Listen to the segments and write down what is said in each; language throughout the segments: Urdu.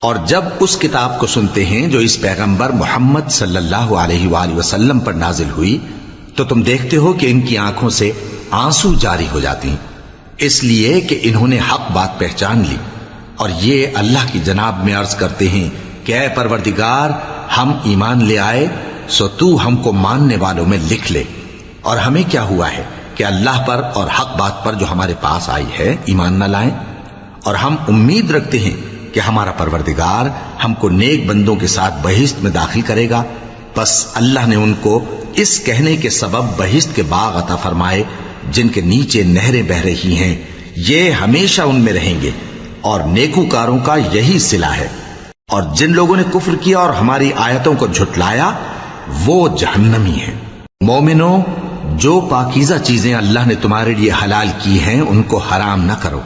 اور جب اس کتاب کو سنتے ہیں جو اس پیغمبر محمد صلی اللہ علیہ وآلہ وسلم پر نازل ہوئی تو تم دیکھتے ہو کہ ان کی آنکھوں سے آنسو جاری ہو جاتی ہیں، اس لیے کہ انہوں نے حق بات پہچان لی، اور یہ اللہ کی جناب میں عرض کرتے ہیں کہ اے پروردگار، ہم ایمان لے آئے سو تو ہم کو ماننے والوں میں لکھ لے، اور ہمیں کیا ہوا ہے کہ اللہ پر اور حق بات پر جو ہمارے پاس آئی ہے ایمان نہ لائیں، اور ہم امید رکھتے ہیں کہ ہمارا پروردگار ہم کو نیک بندوں کے ساتھ بہشت میں داخل کرے گا۔ بس اللہ نے ان کو اس کہنے کے سبب بہشت کے باغ عطا فرمائے جن کے نیچے نہریں بہ رہی ہیں، یہ ہمیشہ ان میں رہیں گے، اور نیکوکاروں کا یہی صلہ ہے۔ اور جن لوگوں نے کفر کیا اور ہماری آیتوں کو جھٹلایا وہ جہنمی ہیں۔ مومنوں، جو پاکیزہ چیزیں اللہ نے تمہارے لیے حلال کی ہیں ان کو حرام نہ کرو،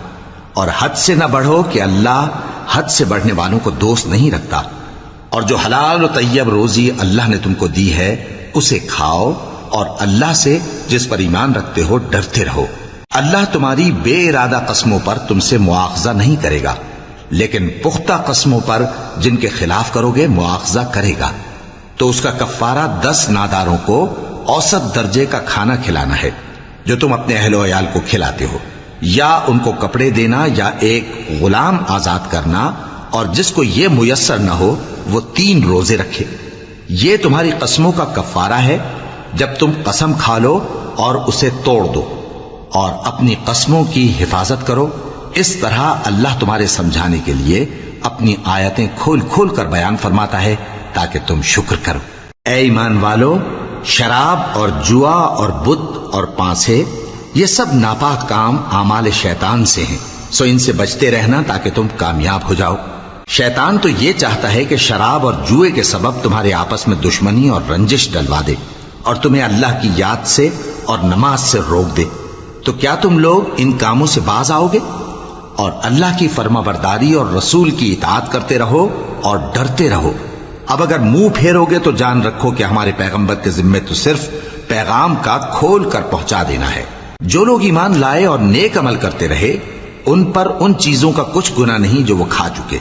اور حد سے نہ بڑھو کہ اللہ حد سے بڑھنے والوں کو دوست نہیں رکھتا، اور جو حلال و طیب روزی اللہ نے تم کو دی ہے اسے کھاؤ، اور اللہ سے جس پر ایمان رکھتے ہو ڈرتے رہو۔ اللہ تمہاری بے ارادہ قسموں پر تم سے مواخذہ نہیں کرے گا، لیکن پختہ قسموں پر جن کے خلاف کرو گے مواخذہ کرے گا، تو اس کا کفارہ 10 ناداروں کو اوسط درجے کا کھانا کھلانا ہے جو تم اپنے اہل و عیال کو کھلاتے ہو، یا ان کو کپڑے دینا یا ایک غلام آزاد کرنا، اور جس کو یہ میسر نہ ہو وہ 3 روزے رکھے۔ یہ تمہاری قسموں کا کفارہ ہے جب تم قسم کھا لو اور اسے توڑ دو، اور اپنی قسموں کی حفاظت کرو۔ اس طرح اللہ تمہارے سمجھانے کے لیے اپنی آیتیں کھول کھول کر بیان فرماتا ہے تاکہ تم شکر کرو۔ اے ایمان والو، شراب اور جوا اور بت اور پانسے یہ سب ناپاک کام اعمال شیطان سے ہیں، سو ان سے بچتے رہنا تاکہ تم کامیاب ہو جاؤ۔ شیطان تو یہ چاہتا ہے کہ شراب اور جوئے کے سبب تمہارے آپس میں دشمنی اور رنجش ڈلوا دے، اور تمہیں اللہ کی یاد سے اور نماز سے روک دے۔ تو کیا تم لوگ ان کاموں سے باز آؤ گے؟ اور اللہ کی فرما برداری اور رسول کی اطاعت کرتے رہو اور ڈرتے رہو۔ اب اگر منہ پھیرو گے تو جان رکھو کہ ہمارے پیغمبر کے ذمے تو صرف پیغام کا کھول کر پہنچا دینا ہے۔ جو لوگ ایمان لائے اور نیک عمل کرتے رہے ان پر ان چیزوں کا کچھ گناہ نہیں جو وہ کھا چکے،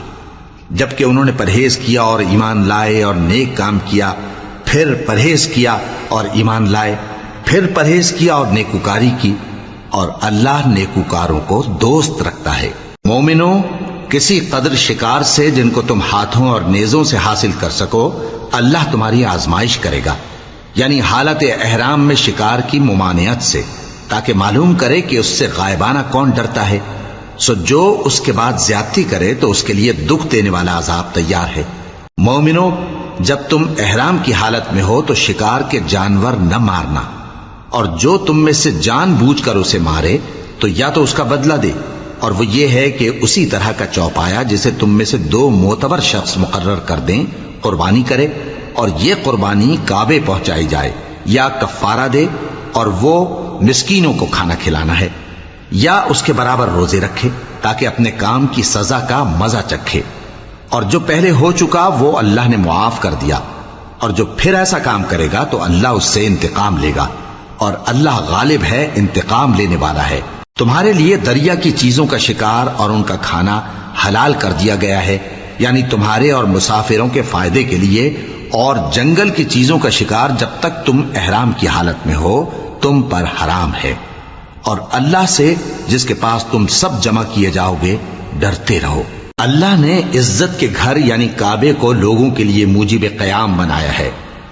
جبکہ انہوں نے پرہیز کیا اور ایمان لائے اور نیک کام کیا، پھر پرہیز کیا اور ایمان لائے، پھر پرہیز کیا اور نیکوکاری کی، اور اللہ نیکوکاروں کو دوست رکھتا ہے۔ مومنوں، کسی قدر شکار سے جن کو تم ہاتھوں اور نیزوں سے حاصل کر سکو اللہ تمہاری آزمائش کرے گا، یعنی حالت احرام میں شکار کی ممانعت سے، تاکہ معلوم کرے کہ اس سے غائبانہ کون ڈرتا ہے، سو جو اس کے بعد زیادتی کرے تو اس کے لیے دکھ دینے والا عذاب تیار ہے۔ مومنوں، جب تم احرام کی حالت میں ہو تو شکار کے جانور نہ مارنا، اور جو تم میں سے جان بوجھ کر اسے مارے تو یا تو اس کا بدلہ دے، اور وہ یہ ہے کہ اسی طرح کا چوپایا جسے تم میں سے 2 معتبر شخص مقرر کر دیں قربانی کرے، اور یہ قربانی کعبے پہنچائی جائے، یا کفارہ دے اور وہ مسکینوں کو کھانا کھلانا ہے، یا اس کے برابر روزے رکھے تاکہ اپنے کام کی سزا کا مزہ چکھے، اور جو پہلے ہو چکا وہ اللہ نے معاف کر دیا، اور جو پھر ایسا کام کرے گا تو اللہ اس سے انتقام لے گا، اور اللہ غالب ہے، انتقام لینے والا ہے۔ تمہارے لیے دریا کی چیزوں کا شکار اور ان کا کھانا حلال کر دیا گیا ہے، یعنی تمہارے اور مسافروں کے فائدے کے لیے، اور جنگل کی چیزوں کا شکار جب تک تم احرام کی حالت میں ہو تم پر حرام ہے، اور اللہ سے جس کے پاس تم سب جمع کیے جاؤ گے ڈرتے رہو۔ اللہ نے عزت کے گھر یعنی کعبے کو لوگوں کے لیے موجب قیام بنایا ہے،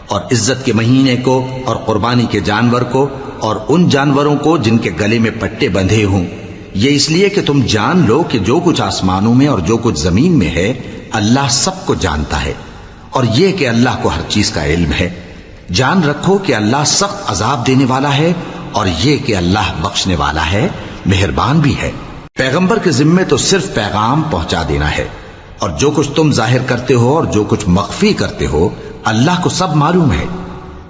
اور عزت کے مہینے کو اور قربانی کے جانور کو اور ان جانوروں کو جن کے گلے میں پٹے بندھے ہوں، یہ اس لیے کہ تم جان لو کہ جو کچھ آسمانوں میں اور جو کچھ زمین میں ہے اللہ سب کو جانتا ہے، اور یہ کہ اللہ کو ہر چیز کا علم ہے۔ جان رکھو کہ اللہ سخت عذاب دینے والا ہے، اور یہ کہ اللہ بخشنے والا ہے، مہربان بھی ہے۔ پیغمبر کے ذمے تو صرف پیغام پہنچا دینا ہے، اور جو کچھ تم ظاہر کرتے ہو اور جو کچھ مخفی کرتے ہو اللہ کو سب معلوم ہے۔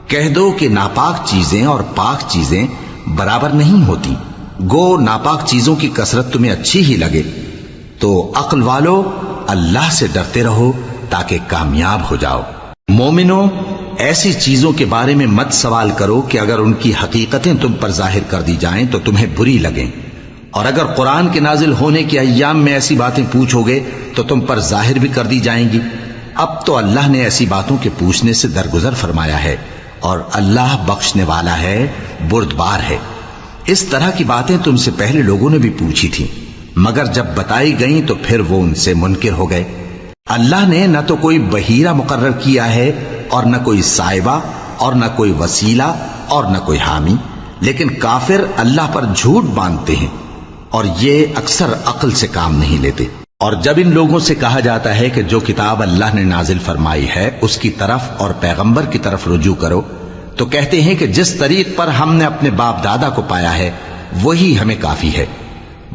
کہہ دو کہ ناپاک چیزیں اور پاک چیزیں برابر نہیں ہوتی، گو ناپاک چیزوں کی کثرت تمہیں اچھی ہی لگے، تو عقل والو اللہ سے ڈرتے رہو تاکہ کامیاب ہو جاؤ۔ مومنوں، ایسی چیزوں کے بارے میں مت سوال کرو کہ اگر ان کی حقیقتیں تم پر ظاہر کر دی جائیں تو تمہیں بری لگیں، اور اگر قرآن کے نازل ہونے کے ایام میں ایسی باتیں پوچھو گے تو تم پر ظاہر بھی کر دی جائیں گی۔ اب تو اللہ نے ایسی باتوں کے پوچھنے سے درگزر فرمایا ہے، اور اللہ بخشنے والا ہے، بردبار ہے۔ اس طرح کی باتیں تم سے پہلے لوگوں نے بھی پوچھی تھیں، مگر جب بتائی گئیں تو پھر وہ ان سے منکر ہو گئے۔ اللہ نے نہ تو کوئی بحیرہ مقرر کیا ہے، اور نہ کوئی سائبہ، اور نہ کوئی وسیلہ، اور نہ کوئی حامی، لیکن کافر اللہ پر جھوٹ باندھتے ہیں، اور یہ اکثر عقل سے کام نہیں لیتے۔ اور جب ان لوگوں سے کہا جاتا ہے کہ جو کتاب اللہ نے نازل فرمائی ہے اس کی طرف اور پیغمبر کی طرف رجوع کرو، تو کہتے ہیں کہ جس طریق پر ہم نے اپنے باپ دادا کو پایا ہے وہی ہمیں کافی ہے۔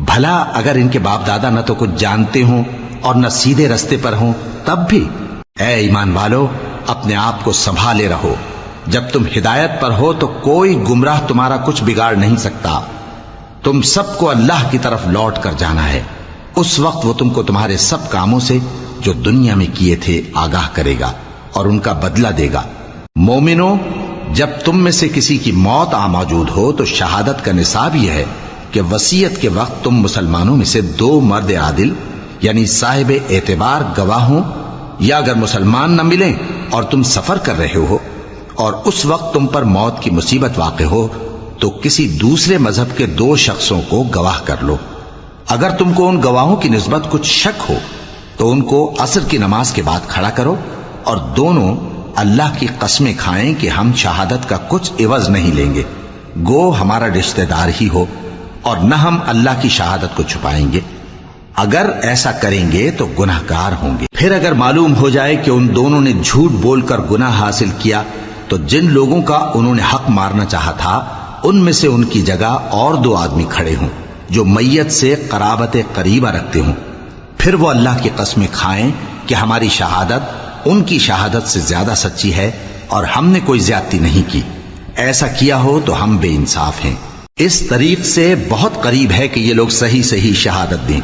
بھلا اگر ان کے باپ دادا نہ تو کچھ جانتے ہوں اور نہ سیدھے رستے پر ہوں تب بھی؟ اے ایمان والو، اپنے آپ کو سنبھالے رہو، جب تم ہدایت پر ہو تو کوئی گمراہ تمہارا کچھ بگاڑ نہیں سکتا۔ تم سب کو اللہ کی طرف لوٹ کر جانا ہے، اس وقت وہ تم کو تمہارے سب کاموں سے جو دنیا میں کیے تھے آگاہ کرے گا اور ان کا بدلہ دے گا۔ مومنو، جب تم میں سے کسی کی موت آ موجود ہو تو شہادت کا نصاب یہ ہے کہ وصیت کے وقت تم مسلمانوں میں سے 2 مرد عادل یعنی صاحب اعتبار گواہ ہوں، یا اگر مسلمان نہ ملیں اور تم سفر کر رہے ہو اور اس وقت تم پر موت کی مصیبت واقع ہو تو کسی دوسرے مذہب کے 2 شخصوں کو گواہ کر لو۔ اگر تم کو ان گواہوں کی نسبت کچھ شک ہو تو ان کو عصر کی نماز کے بعد کھڑا کرو، اور دونوں اللہ کی قسمیں کھائیں کہ ہم شہادت کا کچھ عوض نہیں لیں گے، گو ہمارا رشتہ دار ہی ہو، اور نہ ہم اللہ کی شہادت کو چھپائیں گے۔ اگر ایسا کریں گے تو گناہ گار ہوں گے۔ پھر اگر معلوم ہو جائے کہ ان دونوں نے جھوٹ بول کر گناہ حاصل کیا تو جن لوگوں کا انہوں نے حق مارنا چاہا تھا ان میں سے ان کی جگہ اور 2 آدمی کھڑے ہوں جو میت سے قرابت قریبہ رکھتے ہوں، پھر وہ اللہ کی قسمیں کھائیں کہ ہماری شہادت ان کی شہادت سے زیادہ سچی ہے اور ہم نے کوئی زیادتی نہیں کی۔ ایسا کیا ہو تو ہم بے انصاف ہیں۔ اس طریق سے بہت قریب ہے کہ یہ لوگ صحیح شہادت دیں،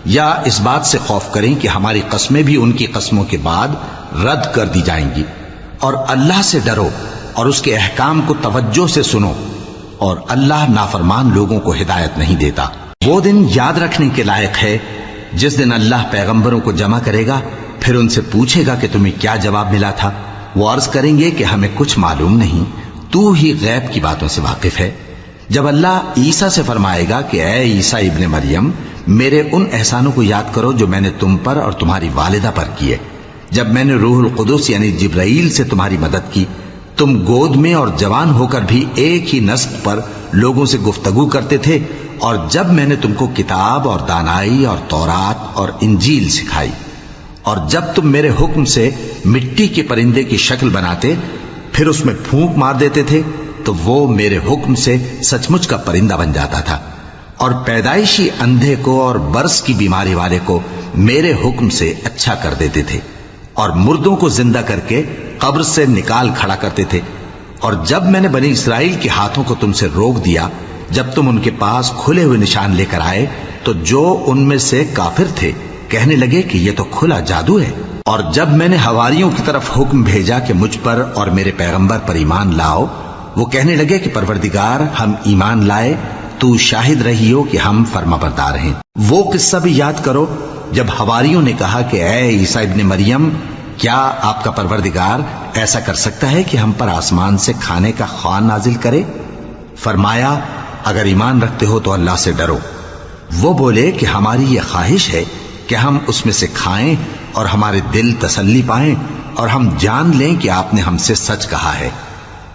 یا اس بات سے خوف کریں کہ ہماری قسمیں بھی ان کی قسموں کے بعد رد کر دی جائیں گی۔ اور اللہ سے ڈرو اور اس کے احکام کو توجہ سے سنو، اور اللہ نافرمان لوگوں کو ہدایت نہیں دیتا۔ وہ دن یاد رکھنے کے لائق ہے جس دن اللہ پیغمبروں کو جمع کرے گا، پھر ان سے پوچھے گا کہ تمہیں کیا جواب ملا تھا۔ وہ عرض کریں گے کہ ہمیں کچھ معلوم نہیں، تو ہی غیب کی باتوں سے واقف ہے۔ جب اللہ عیسیٰ سے فرمائے گا کہ اے عیسیٰ ابن مریم، میرے ان احسانوں کو یاد کرو جو میں نے تم پر اور تمہاری والدہ پر کیے، جب میں نے روح القدس یعنی جبرائیل سے تمہاری مدد کی، تم گود میں اور جوان ہو کر بھی ایک ہی نسق پر لوگوں سے گفتگو کرتے تھے، اور جب میں نے تم کو کتاب اور دانائی اور تورات اور انجیل سکھائی، اور جب تم میرے حکم سے مٹی کے پرندے کی شکل بناتے پھر اس میں پھونک مار دیتے تھے تو وہ میرے حکم سے سچ مچ کا پرندہ بن جاتا تھا، اور پیدائشی اندھے کو اور برس کی بیماری والے کو میرے حکم سے اچھا کر دیتے تھے، اور مردوں کو زندہ کر کے قبر سے نکال کھڑا کرتے تھے۔ اور جب میں نے بنی اسرائیل کے ہاتھوں کو تم سے روک دیا جب تم ان کے پاس کھلے ہوئے نشان لے کر آئے تو جو ان میں سے کافر تھے کہنے لگے کہ یہ تو کھلا جادو ہے۔ اور جب میں نے حواریوں کی طرف حکم بھیجا کہ مجھ پر اور میرے پیغمبر پر ایمان لاؤ، وہ کہنے لگے کہ پروردگار ہم ایمان لائے، تو شاہد رہی ہو کہ ہم فرما بردار ہیں۔ وہ قصہ بھی یاد کرو جب حواریوں نے کہا کہ اے عیسیٰ ابن مریم، کیا آپ کا پروردگار ایسا کر سکتا ہے کہ ہم پر آسمان سے کھانے کا خوان نازل کرے؟ فرمایا اگر ایمان رکھتے ہو تو اللہ سے ڈرو۔ وہ بولے کہ ہماری یہ خواہش ہے کہ ہم اس میں سے کھائیں اور ہمارے دل تسلی پائیں اور ہم جان لیں کہ آپ نے ہم سے سچ کہا ہے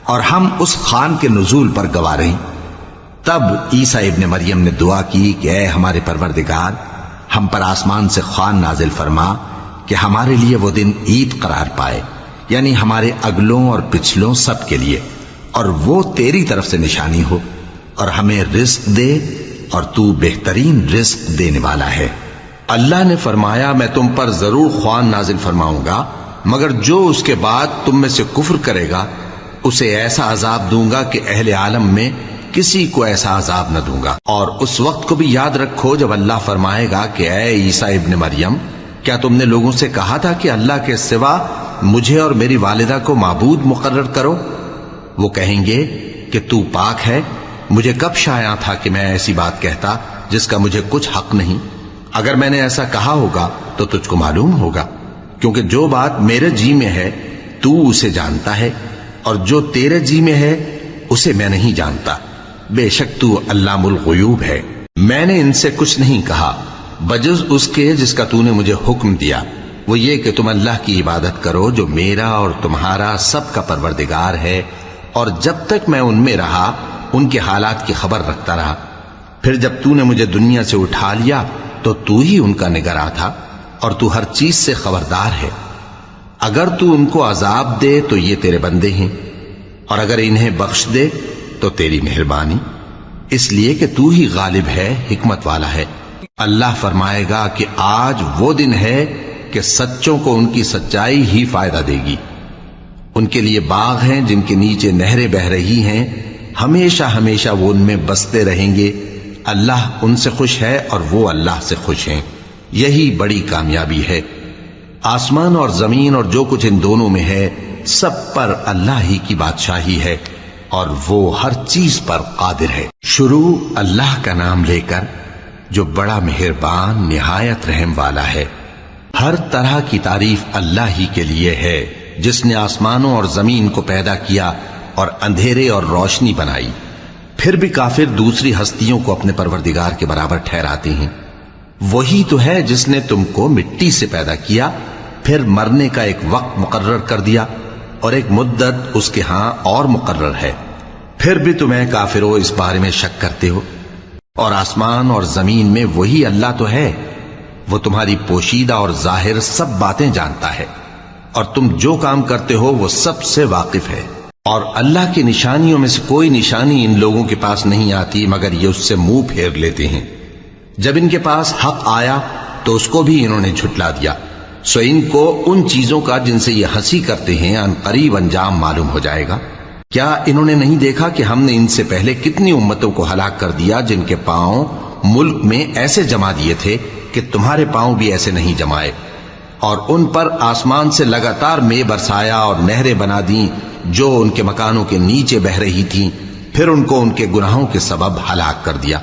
اور ہم اس خوان کے نزول پر گواہ رہیں۔ تب عیسیٰ ابن مریم نے دعا کی کہ اے ہمارے پروردگار، ہم پر آسمان سے خوان نازل فرما کہ ہمارے لیے وہ دن عید قرار پائے، یعنی ہمارے اگلوں اور پچھلوں سب کے لیے، اور وہ تیری طرف سے نشانی ہو، اور ہمیں رزق دے اور تو بہترین رزق دینے والا ہے۔ اللہ نے فرمایا میں تم پر ضرور خوان نازل فرماؤں گا، مگر جو اس کے بعد تم میں سے کفر کرے گا اسے ایسا عذاب دوں گا کہ اہل عالم میں کسی کو ایسا عذاب نہ دوں گا۔ اور اس وقت کو بھی یاد رکھو جب اللہ فرمائے گا کہ اے عیسیٰ ابن مریم، کیا تم نے لوگوں سے کہا تھا کہ اللہ کے سوا مجھے اور میری والدہ کو معبود مقرر کرو؟ وہ کہیں گے کہ تو پاک ہے، مجھے کب شایع تھا کہ میں ایسی بات کہتا جس کا مجھے کچھ حق نہیں؟ اگر میں نے ایسا کہا ہوگا تو تجھ کو معلوم ہوگا، کیونکہ جو بات میرے جی میں ہے تو اسے جانتا ہے، اور جو تیرے جی میں ہے اسے میں نہیں جانتا۔ بے شک تو علام الغیوب ہے۔ میں نے ان سے کچھ نہیں کہا بجز اس کے جس کا تو نے مجھے حکم دیا، وہ یہ کہ تم اللہ کی عبادت کرو جو میرا اور تمہارا سب کا پروردگار ہے، اور جب تک میں ان میں رہا ان کے حالات کی خبر رکھتا رہا۔ پھر جب تو نے مجھے دنیا سے اٹھا لیا تو ہی ان کا نگراں تھا، اور تو ہر چیز سے خبردار ہے۔ اگر تو ان کو عذاب دے تو یہ تیرے بندے ہیں، اور اگر انہیں بخش دے تو تیری مہربانی، اس لیے کہ تو ہی غالب ہے، حکمت والا ہے۔ اللہ فرمائے گا کہ آج وہ دن ہے کہ سچوں کو ان کی سچائی ہی فائدہ دے گی۔ ان کے لیے باغ ہیں جن کے نیچے نہریں بہ رہی ہیں، ہمیشہ ہمیشہ وہ ان میں بستے رہیں گے۔ اللہ ان سے خوش ہے اور وہ اللہ سے خوش ہیں، یہی بڑی کامیابی ہے۔ آسمان اور زمین اور جو کچھ ان دونوں میں ہے سب پر اللہ ہی کی بادشاہی ہے، اور وہ ہر چیز پر قادر ہے۔ شروع اللہ کا نام لے کر جو بڑا مہربان نہایت رحم والا ہے۔ ہر طرح کی تعریف اللہ ہی کے لیے ہے، جس نے آسمانوں اور زمین کو پیدا کیا اور اندھیرے اور روشنی بنائی۔ پھر بھی کافر دوسری ہستیوں کو اپنے پروردگار کے برابر ٹھہراتے ہیں۔ وہی تو ہے جس نے تم کو مٹی سے پیدا کیا، پھر مرنے کا ایک وقت مقرر کر دیا، اور ایک مدت اس کے ہاں اور مقرر ہے۔ پھر بھی تمہیں کافروں اس بارے میں شک کرتے ہو۔ اور آسمان اور زمین میں وہی اللہ تو ہے، وہ تمہاری پوشیدہ اور ظاہر سب باتیں جانتا ہے، اور تم جو کام کرتے ہو وہ سب سے واقف ہے۔ اور اللہ کی نشانیوں میں سے کوئی نشانی ان لوگوں کے پاس نہیں آتی مگر یہ اس سے منہ پھیر لیتے ہیں۔ جب ان کے پاس حق آیا تو اس کو بھی انہوں نے جھٹلا دیا، سو ان کو ان چیزوں کا جن سے یہ ہنسی کرتے ہیں ان قریب انجام معلوم ہو جائے گا۔ کیا انہوں نے نہیں دیکھا کہ ہم نے ان سے پہلے کتنی امتوں کو ہلاک کر دیا جن کے پاؤں ملک میں ایسے جما دیے تھے کہ تمہارے پاؤں بھی ایسے نہیں جمائے، اور ان پر آسمان سے لگاتار مے برسایا اور نہریں بنا دیں جو ان کے مکانوں کے نیچے بہ رہی تھیں، پھر ان کو ان کے گناہوں کے سبب ہلاک کر دیا،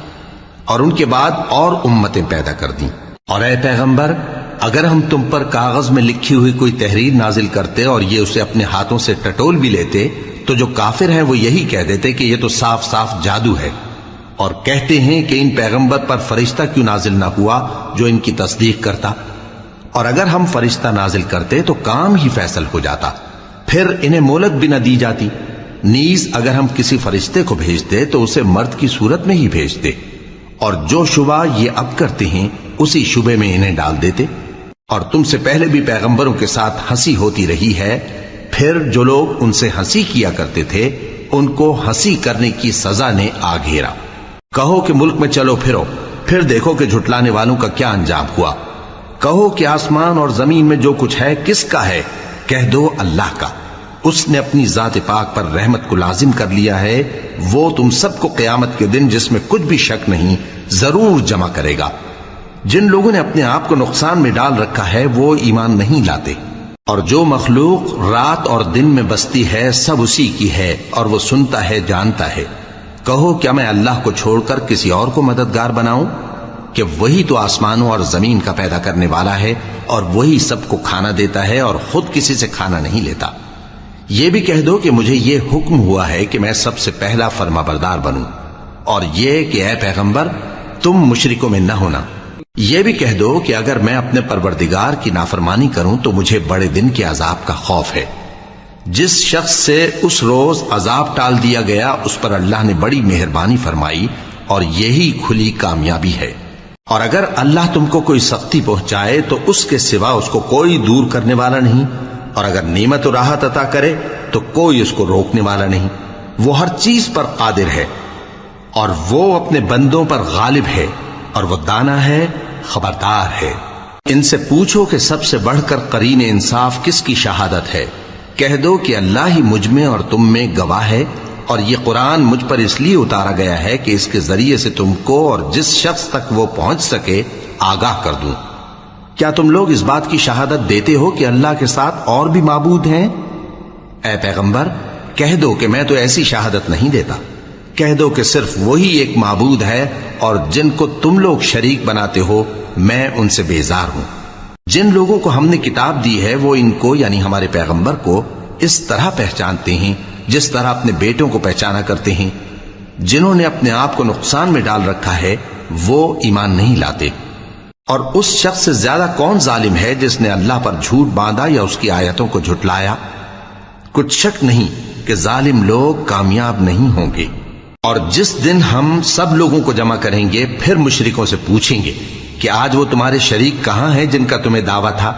اور ان کے بعد اور امتیں پیدا کر دیں۔ اور اے پیغمبر، اگر ہم تم پر کاغذ میں لکھی ہوئی کوئی تحریر نازل کرتے اور یہ اسے اپنے ہاتھوں سے ٹٹول بھی لیتے تو جو کافر ہیں وہ یہی کہہ دیتے کہ یہ تو صاف صاف جادو ہے، اور کہتے ہیں کہ ان پیغمبر پر فرشتہ کیوں نازل نہ ہوا جو ان کی تصدیق کرتا، اور اگر ہم فرشتہ نازل کرتے تو کام ہی فیصل ہو جاتا، پھر انہیں مہلت بھی نہ دی جاتی۔ نیز اگر ہم کسی فرشتے کو بھیجتے تو اسے مرد کی صورت میں ہی بھیجتے، اور جو شبہ یہ اب کرتے ہیں اسی شبے میں انہیں ڈال دیتے۔ اور تم سے پہلے بھی پیغمبروں کے ساتھ ہنسی ہوتی رہی ہے، پھر جو لوگ ان سے ہنسی کیا کرتے تھے ان کو ہنسی کرنے کی سزا نے آ گھیرا۔ کہو کہ ملک میں چلو پھرو، پھر دیکھو کہ جھٹلانے والوں کا کیا انجام ہوا۔ کہو کہ آسمان اور زمین میں جو کچھ ہے کس کا ہے؟ کہہ دو اللہ کا۔ اس نے اپنی ذات پاک پر رحمت کو لازم کر لیا ہے، وہ تم سب کو قیامت کے دن جس میں کچھ بھی شک نہیں ضرور جمع کرے گا۔ جن لوگوں نے اپنے آپ کو نقصان میں ڈال رکھا ہے وہ ایمان نہیں لاتے، اور جو مخلوق رات اور دن میں بستی ہے سب اسی کی ہے، اور وہ سنتا ہے جانتا ہے۔ کہو کیا میں اللہ کو چھوڑ کر کسی اور کو مددگار بناؤں؟ کہ وہی تو آسمانوں اور زمین کا پیدا کرنے والا ہے، اور وہی سب کو کھانا دیتا ہے اور خود کسی سے کھانا نہیں لیتا۔ یہ بھی کہہ دو کہ مجھے یہ حکم ہوا ہے کہ میں سب سے پہلا فرما بردار بنوں، اور یہ کہ اے پیغمبر تم مشرکوں میں نہ ہونا۔ یہ بھی کہہ دو کہ اگر میں اپنے پروردگار کی نافرمانی کروں تو مجھے بڑے دن کے عذاب کا خوف ہے۔ جس شخص سے اس روز عذاب ٹال دیا گیا اس پر اللہ نے بڑی مہربانی فرمائی، اور یہی کھلی کامیابی ہے۔ اور اگر اللہ تم کو کوئی سختی پہنچائے تو اس کے سوا اس کو کوئی دور کرنے والا نہیں، اور اگر نعمت و راحت عطا کرے تو کوئی اس کو روکنے والا نہیں۔ وہ ہر چیز پر قادر ہے، اور وہ اپنے بندوں پر غالب ہے، اور وہ دانا ہے، خبردار ہے۔ ان سے پوچھو کہ سب سے بڑھ کر قرین انصاف کس کی شہادت ہے؟ کہہ دو کہ اللہ ہی مجھ میں اور تم میں گواہ ہے، اور یہ قرآن مجھ پر اس لیے اتارا گیا ہے کہ اس کے ذریعے سے تم کو اور جس شخص تک وہ پہنچ سکے آگاہ کر دوں۔ کیا تم لوگ اس بات کی شہادت دیتے ہو کہ اللہ کے ساتھ اور بھی معبود ہیں؟ اے پیغمبر کہہ دو کہ میں تو ایسی شہادت نہیں دیتا۔ کہہ دو کہ صرف وہی ایک معبود ہے اور جن کو تم لوگ شریک بناتے ہو میں ان سے بیزار ہوں۔ جن لوگوں کو ہم نے کتاب دی ہے وہ ان کو یعنی ہمارے پیغمبر کو اس طرح پہچانتے ہیں جس طرح اپنے بیٹوں کو پہچانا کرتے ہیں۔ جنہوں نے اپنے آپ کو نقصان میں ڈال رکھا ہے وہ ایمان نہیں لاتے۔ اور اس شخص سے زیادہ کون ظالم ہے جس نے اللہ پر جھوٹ باندھا یا اس کی آیتوں کو جھٹلایا؟ کچھ شک نہیں کہ ظالم لوگ کامیاب نہیں ہوں گے۔ اور جس دن ہم سب لوگوں کو جمع کریں گے پھر مشرکوں سے پوچھیں گے کہ آج وہ تمہارے شریک کہاں ہیں جن کا تمہیں دعویٰ تھا،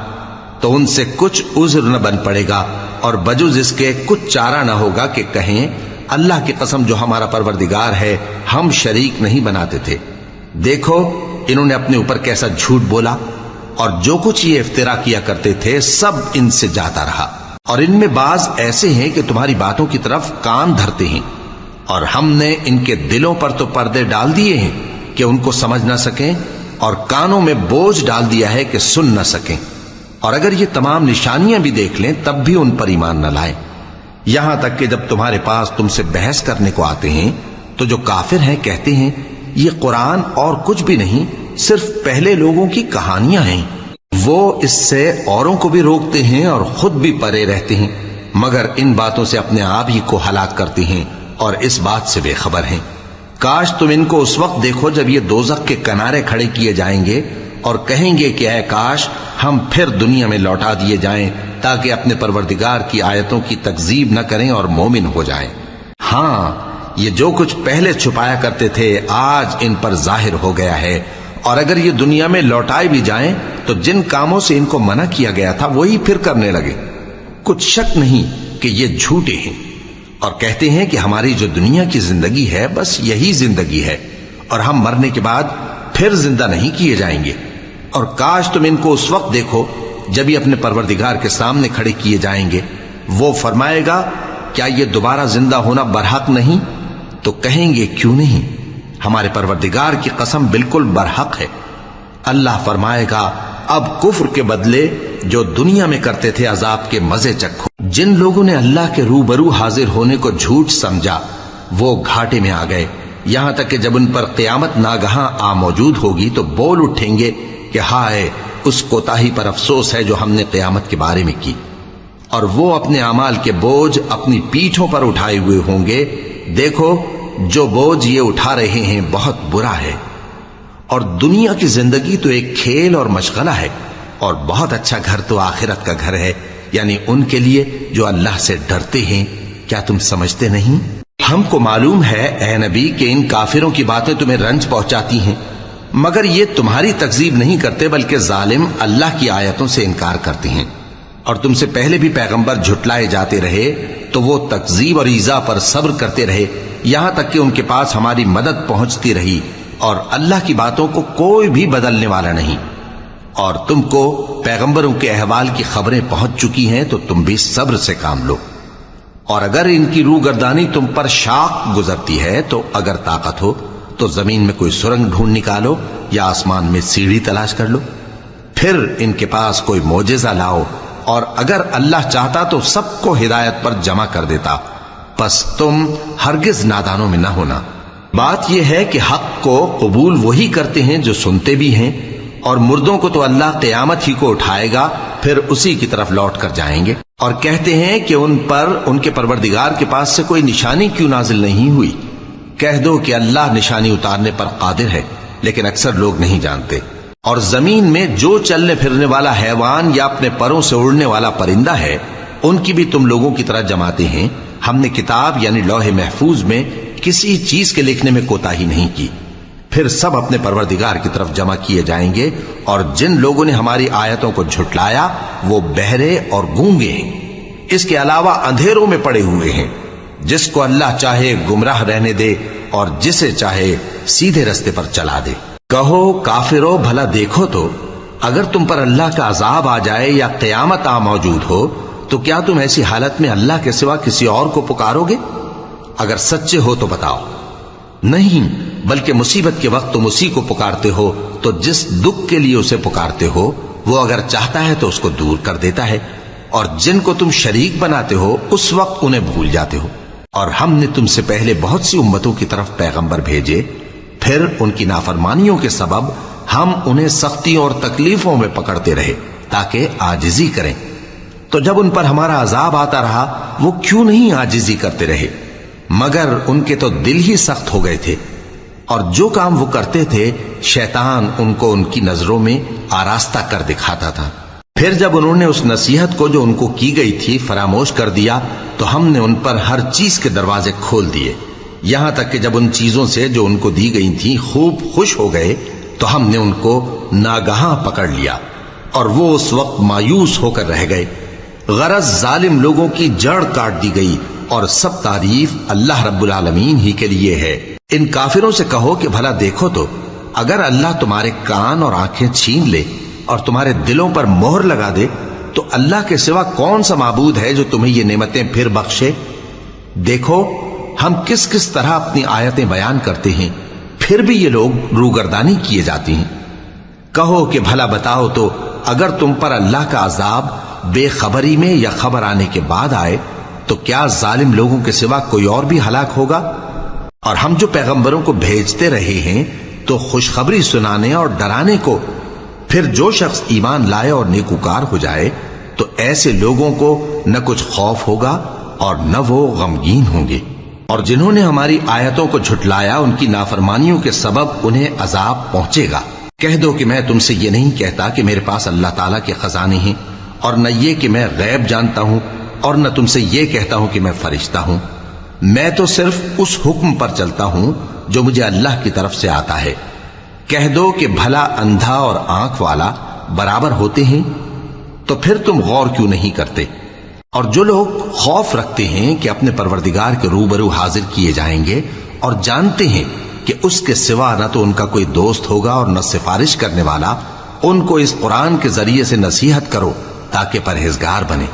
تو ان سے کچھ عذر نہ بن پڑے گا اور بجز اس کے کچھ چارہ نہ ہوگا کہ کہیں اللہ کی قسم جو ہمارا پروردگار ہے ہم شریک نہیں بناتے تھے۔ دیکھو انہوں نے اپنے اوپر کیسا جھوٹ بولا، اور جو کچھ یہ افترا کیا کرتے تھے سب ان سے جاتا رہا۔ اور ان میں بعض ایسے ہیں کہ تمہاری باتوں کی طرف کان دھرتے ہیں، اور ہم نے ان کے دلوں پر تو پردے ڈال دیے ہیں کہ ان کو سمجھ نہ سکیں، اور کانوں میں بوجھ ڈال دیا ہے کہ سن نہ سکیں، اور اگر یہ تمام نشانیاں بھی دیکھ لیں تب بھی ان پر ایمان نہ لائیں۔ یہاں تک کہ جب تمہارے پاس تم سے بحث کرنے کو آتے ہیں تو جو کافر ہیں کہتے ہیں یہ قرآن اور کچھ بھی نہیں صرف پہلے لوگوں کی کہانیاں ہیں۔ وہ اس سے اوروں کو بھی روکتے ہیں اور خود بھی پرے رہتے ہیں، مگر ان باتوں سے اپنے آپ ہی کو ہلاک کرتے ہیں اور اس بات سے بے خبر ہیں۔ کاش تم ان کو اس وقت دیکھو جب یہ دوزخ کے کنارے کھڑے کیے جائیں گے اور کہیں گے کہ اے کاش ہم پھر دنیا میں لوٹا دیے جائیں تاکہ اپنے پروردگار کی آیتوں کی تکذیب نہ کریں اور مومن ہو جائیں۔ ہاں یہ جو کچھ پہلے چھپایا کرتے تھے آج ان پر ظاہر ہو گیا ہے، اور اگر یہ دنیا میں لوٹائے بھی جائیں تو جن کاموں سے ان کو منع کیا گیا تھا وہی پھر کرنے لگے۔ کچھ شک نہیں کہ یہ جھوٹے ہیں، اور کہتے ہیں کہ ہماری جو دنیا کی زندگی ہے بس یہی زندگی ہے اور ہم مرنے کے بعد پھر زندہ نہیں کیے جائیں گے۔ اور کاش تم ان کو اس وقت دیکھو جب یہ اپنے پروردگار کے سامنے کھڑے کیے جائیں گے، وہ فرمائے گا کیا یہ دوبارہ زندہ ہونا برحق نہیں؟ تو کہیں گے کیوں نہیں، ہمارے پروردگار کی قسم بالکل برحق ہے۔ اللہ فرمائے گا اب کفر کے بدلے جو دنیا میں کرتے تھے عذاب کے مزے چکھو۔ جن لوگوں نے اللہ کے روبرو حاضر ہونے کو جھوٹ سمجھا وہ گھاٹے میں آ گئے، یہاں تک کہ جب ان پر قیامت ناگہاں آ موجود ہوگی تو بول اٹھیں گے کہ ہائے اس کوتاہی پر افسوس ہے جو ہم نے قیامت کے بارے میں کی، اور وہ اپنے اعمال کے بوجھ اپنی پیٹھوں پر اٹھائے ہوئے ہوں گے۔ دیکھو جو بوجھ یہ اٹھا رہے ہیں بہت برا ہے، اور دنیا کی زندگی تو ایک کھیل اور مشغلہ ہے، اور بہت اچھا گھر تو آخرت کا گھر ہے، یعنی ان کے لیے جو اللہ سے ڈرتے ہیں۔ کیا تم سمجھتے نہیں؟ ہم کو معلوم ہے اے نبی کہ ان کافروں کی باتیں تمہیں رنج پہنچاتی ہیں، مگر یہ تمہاری تکذیب نہیں کرتے بلکہ ظالم اللہ کی آیتوں سے انکار کرتے ہیں۔ اور تم سے پہلے بھی پیغمبر جھٹلائے جاتے رہے تو وہ تکذیب اور ایذا پر صبر کرتے رہے، یہاں تک کہ ان کے پاس ہماری مدد پہنچتی رہی، اور اللہ کی باتوں کو کوئی بھی بدلنے والا نہیں۔ اور تم کو پیغمبروں کے احوال کی خبریں پہنچ چکی ہیں تو تم بھی صبر سے کام لو۔ اور اگر ان کی روگردانی تم پر شاق گزرتی ہے تو اگر طاقت ہو تو زمین میں کوئی سرنگ ڈھونڈ نکالو یا آسمان میں سیڑھی تلاش کر لو، پھر ان کے پاس کوئی معجزہ لاؤ، اور اگر اللہ چاہتا تو سب کو ہدایت پر جمع کر دیتا، پس تم ہرگز نادانوں میں نہ ہونا۔ بات یہ ہے کہ حق کو قبول وہی کرتے ہیں جو سنتے بھی ہیں، اور مردوں کو تو اللہ قیامت ہی کو اٹھائے گا پھر اسی کی طرف لوٹ کر جائیں گے۔ اور کہتے ہیں کہ ان پر ان کے پروردگار کے پاس سے کوئی نشانی کیوں نازل نہیں ہوئی؟ کہہ دو کہ اللہ نشانی اتارنے پر قادر ہے، لیکن اکثر لوگ نہیں جانتے۔ اور زمین میں جو چلنے پھرنے والا حیوان یا اپنے پروں سے اڑنے والا پرندہ ہے ان کی بھی تم لوگوں کی طرح جماتے ہیں۔ ہم نے کتاب یعنی لوح محفوظ میں کسی چیز کے لکھنے میں کوتاہی نہیں کی، پھر سب اپنے پروردگار کی طرف جمع کیے جائیں گے۔ اور جن لوگوں نے ہماری آیتوں کو جھٹلایا وہ بہرے اور گونگے ہیں، اس کے علاوہ اندھیروں میں پڑے ہوئے ہیں۔ جس کو اللہ چاہے گمراہ رہنے دے اور جسے چاہے سیدھے رستے پر چلا دے۔ کہو کافرو بھلا دیکھو تو اگر تم پر اللہ کا عذاب آ جائے یا قیامت آ موجود ہو تو کیا تم ایسی حالت میں اللہ کے سوا کسی اور کو پکارو گے؟ اگر سچے ہو تو بتاؤ۔ نہیں، بلکہ مصیبت کے وقت تم اسی کو پکارتے ہو، تو جس دکھ کے لیے اسے پکارتے ہو وہ اگر چاہتا ہے تو اس کو دور کر دیتا ہے، اور جن کو تم شریک بناتے ہو اس وقت انہیں بھول جاتے ہو۔ اور ہم نے تم سے پہلے بہت سی امتوں کی طرف پیغمبر بھیجے، پھر ان کی نافرمانیوں کے سبب ہم انہیں سختیوں اور تکلیفوں میں پکڑتے رہے تاکہ عاجزی کریں، تو جب ان پر ہمارا عذاب آتا رہا وہ کیوں نہیں عاجزی کرتے رہے، مگر ان کے تو دل ہی سخت ہو گئے تھے، اور جو کام وہ کرتے تھے شیطان ان کو ان کی نظروں میں آراستہ کر دکھاتا تھا۔ پھر جب انہوں نے اس نصیحت کو جو ان کو کی گئی تھی فراموش کر دیا تو ہم نے ان پر ہر چیز کے دروازے کھول دیے، یہاں تک کہ جب ان چیزوں سے جو ان کو دی گئی تھیں خوب خوش ہو گئے تو ہم نے ان کو ناگہاں پکڑ لیا اور وہ اس وقت مایوس ہو کر رہ گئے۔ غرض ظالم لوگوں کی جڑ کاٹ دی گئی، اور سب تعریف اللہ رب العالمین ہی کے لیے ہے۔ ان کافروں سے کہو کہ بھلا دیکھو تو اگر اللہ تمہارے کان اور آنکھیں چھین لے اور تمہارے دلوں پر مہر لگا دے تو اللہ کے سوا کون سا معبود ہے جو تمہیں یہ نعمتیں پھر بخشے؟ دیکھو ہم کس کس طرح اپنی آیتیں بیان کرتے ہیں، پھر بھی یہ لوگ روگردانی کیے جاتی ہیں۔ کہو کہ بھلا بتاؤ تو اگر تم پر اللہ کا عذاب بے خبری میں یا خبر آنے کے بعد آئے تو کیا ظالم لوگوں کے سوا کوئی اور بھی ہلاک ہوگا؟ اور ہم جو پیغمبروں کو بھیجتے رہے ہیں تو خوشخبری سنانے اور ڈرانے کو، پھر جو شخص ایمان لائے اور نیکوکار ہو جائے تو ایسے لوگوں کو نہ کچھ خوف ہوگا اور نہ وہ غمگین ہوں گے، اور جنہوں نے ہماری آیتوں کو جھٹلایا ان کی نافرمانیوں کے سبب انہیں عذاب پہنچے گا۔ کہہ دو کہ میں تم سے یہ نہیں کہتا کہ میرے پاس اللہ تعالیٰ کے خزانے ہیں، اور نہ یہ کہ میں غیب جانتا ہوں، اور نہ تم سے یہ کہتا ہوں کہ میں فرشتہ ہوں۔ میں تو صرف اس حکم پر چلتا ہوں جو مجھے اللہ کی طرف سے آتا ہے۔ کہہ دو کہ بھلا اندھا اور آنکھ والا برابر ہوتے ہیں؟ تو پھر تم غور کیوں نہیں کرتے؟ اور جو لوگ خوف رکھتے ہیں کہ اپنے پروردگار کے روبرو حاضر کیے جائیں گے اور جانتے ہیں کہ اس کے سوا نہ تو ان کا کوئی دوست ہوگا اور نہ سفارش کرنے والا، ان کو اس قرآن کے ذریعے سے نصیحت کرو تاکہ پرہیزگار بنے۔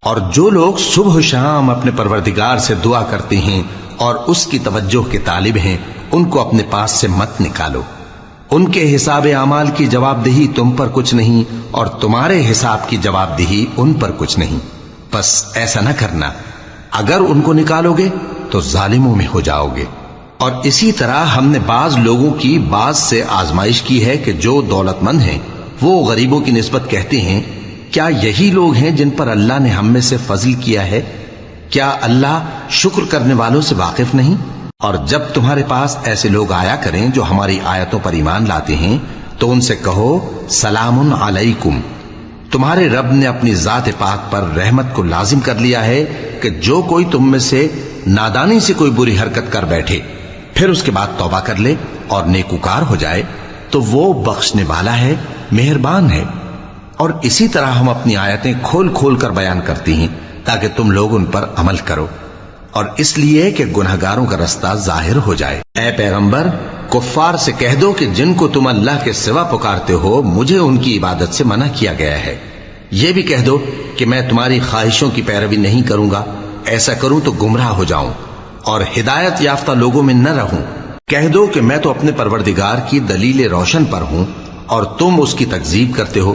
اور جو لوگ صبح و شام اپنے پروردگار سے دعا کرتے ہیں اور اس کی توجہ کے طالب ہیں، ان کو اپنے پاس سے مت نکالو۔ ان کے حساب اعمال کی جواب دہی تم پر کچھ نہیں، اور تمہارے حساب کی جواب دہی ان پر کچھ نہیں، بس ایسا نہ کرنا۔ اگر ان کو نکالو گے تو ظالموں میں ہو جاؤ گے۔ اور اسی طرح ہم نے بعض لوگوں کی بعض سے آزمائش کی ہے کہ جو دولت مند ہیں وہ غریبوں کی نسبت کہتے ہیں کیا یہی لوگ ہیں جن پر اللہ نے ہم میں سے فضل کیا ہے؟ کیا اللہ شکر کرنے والوں سے واقف نہیں؟ اور جب تمہارے پاس ایسے لوگ آیا کریں جو ہماری آیتوں پر ایمان لاتے ہیں تو ان سے کہو سلام علیکم، تمہارے رب نے اپنی ذات پاک پر رحمت کو لازم کر لیا ہے کہ جو کوئی تم میں سے نادانی سے کوئی بری حرکت کر بیٹھے پھر اس کے بعد توبہ کر لے اور نیکوکار ہو جائے تو وہ بخشنے والا ہے، مہربان ہے۔ اور اسی طرح ہم اپنی آیتیں کھول کھول کر بیان کرتی ہیں تاکہ تم لوگ ان پر عمل کرو، اور اس لیے کہ گنہگاروں کا رستہ ظاہر ہو جائے۔ اے پیغمبر کفار سے کہہ دو کہ جن کو تم اللہ کے سوا پکارتے ہو مجھے ان کی عبادت سے منع کیا گیا ہے۔ یہ بھی کہہ دو کہ میں تمہاری خواہشوں کی پیروی نہیں کروں گا، ایسا کروں تو گمراہ ہو جاؤں اور ہدایت یافتہ لوگوں میں نہ رہوں۔ کہہ دو کہ میں تو اپنے پروردگار کی دلیل روشن پر ہوں اور تم اس کی تکذیب کرتے ہو۔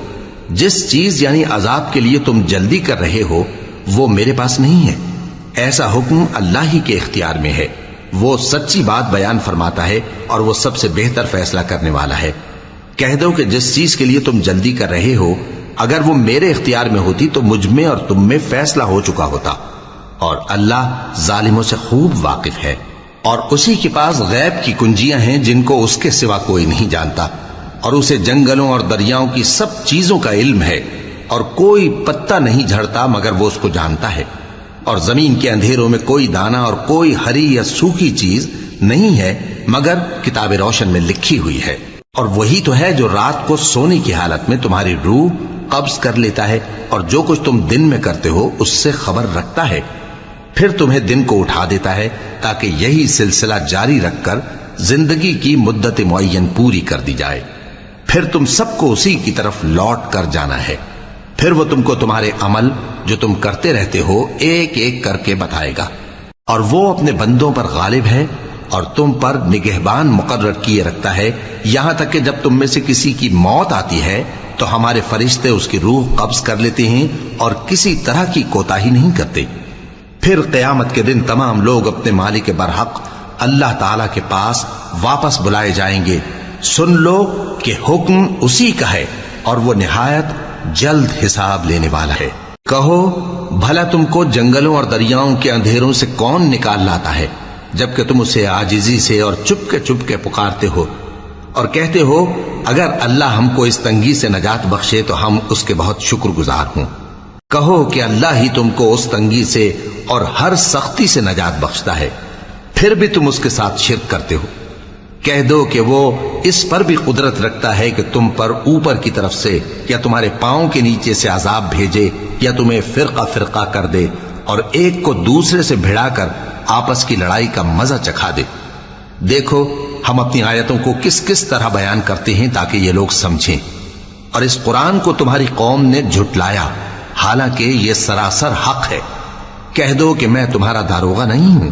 جس چیز یعنی عذاب کے لیے تم جلدی کر رہے ہو وہ میرے پاس نہیں ہے، ایسا حکم اللہ ہی کے اختیار میں ہے۔ وہ سچی بات بیان فرماتا ہے اور وہ سب سے بہتر فیصلہ کرنے والا ہے۔ کہہ دو کہ جس چیز کے لیے تم جلدی کر رہے ہو اگر وہ میرے اختیار میں ہوتی تو مجھ میں اور تم میں فیصلہ ہو چکا ہوتا، اور اللہ ظالموں سے خوب واقف ہے۔ اور اسی کے پاس غیب کی کنجیاں ہیں جن کو اس کے سوا کوئی نہیں جانتا، اور اسے جنگلوں اور دریاؤں کی سب چیزوں کا علم ہے، اور کوئی پتا نہیں جھڑتا مگر وہ اس کو جانتا ہے، اور زمین کے اندھیروں میں کوئی دانہ اور کوئی ہری یا سوکھی چیز نہیں ہے مگر کتاب روشن میں لکھی ہوئی ہے۔ اور وہی تو ہے جو رات کو سونے کی حالت میں تمہاری روح قبض کر لیتا ہے اور جو کچھ تم دن میں کرتے ہو اس سے خبر رکھتا ہے، پھر تمہیں دن کو اٹھا دیتا ہے تاکہ یہی سلسلہ جاری رکھ کر زندگی کی مدت معین پوری کر دی جائے، پھر تم سب کو اسی کی طرف لوٹ کر جانا ہے۔ پھر وہ تم کو تمہارے عمل جو تم کرتے رہتے ہو ایک ایک کر کے بتائے گا، اور وہ اپنے بندوں پر غالب ہے اور تم پر نگہبان مقرر کیے رکھتا ہے، یہاں تک کہ جب تم میں سے کسی کی موت آتی ہے تو ہمارے فرشتے اس کی روح قبض کر لیتے ہیں اور کسی طرح کی کوتاہی نہیں کرتے۔ پھر قیامت کے دن تمام لوگ اپنے مالک برحق اللہ تعالی کے پاس واپس بلائے جائیں گے. سن لو کہ حکم اسی کا ہے اور وہ نہایت جلد حساب لینے والا ہے. کہو بھلا تم کو جنگلوں اور دریاؤں کے اندھیروں سے کون نکال لاتا ہے جبکہ تم اسے عاجزی سے اور چپ کے پکارتے ہو اور کہتے ہو اگر اللہ ہم کو اس تنگی سے نجات بخشے تو ہم اس کے بہت شکر گزار ہوں. کہو کہ اللہ ہی تم کو اس تنگی سے اور ہر سختی سے نجات بخشتا ہے، پھر بھی تم اس کے ساتھ شرک کرتے ہو. کہہ دو کہ وہ اس پر بھی قدرت رکھتا ہے کہ تم پر اوپر کی طرف سے یا تمہارے پاؤں کے نیچے سے عذاب بھیجے یا تمہیں فرقہ فرقہ کر دے اور ایک کو دوسرے سے بھڑا کر آپس کی لڑائی کا مزہ چکھا دے. دیکھو ہم اپنی آیتوں کو کس کس طرح بیان کرتے ہیں تاکہ یہ لوگ سمجھیں. اور اس قرآن کو تمہاری قوم نے جھٹلایا حالانکہ یہ سراسر حق ہے. کہہ دو کہ میں تمہارا داروغہ نہیں ہوں.